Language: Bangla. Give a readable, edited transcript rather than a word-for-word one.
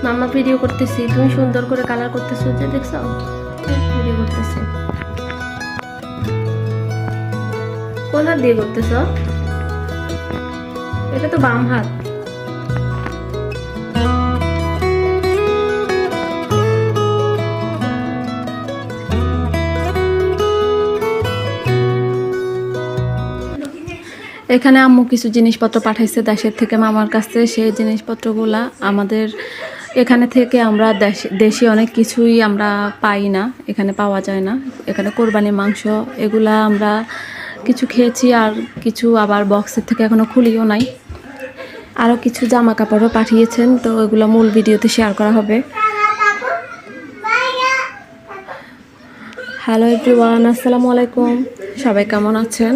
মামা ভিডিও করতেছি, তুমি সুন্দর করে কালার করতেছো যে দেখছো, ভিডিও করতেছি। কোন হাত দিয়ে করতেছো? এটা তো বাম হাত। এখানে আম্মু কিছু জিনিসপত্র পাঠাইছে দেশের থেকে মামার কাছে। সেই জিনিসপত্রগুলা আমাদের এখানে থেকে আমরা দেশি অনেক কিছুই আমরা পাই না, এখানে পাওয়া যায় না। এখানে কোরবানি মাংস এগুলা আমরা কিছু খেয়েছি, আর কিছু আবার বক্সের থেকে এখনো খুলিও নাই। আরও কিছু জামা কাপড়ও পাঠিয়েছেন, তো এগুলো মূল ভিডিওতে শেয়ার করা হবে। হ্যালো এভরিওয়ান, আসসালামু আলাইকুম। সবাই কেমন আছেন?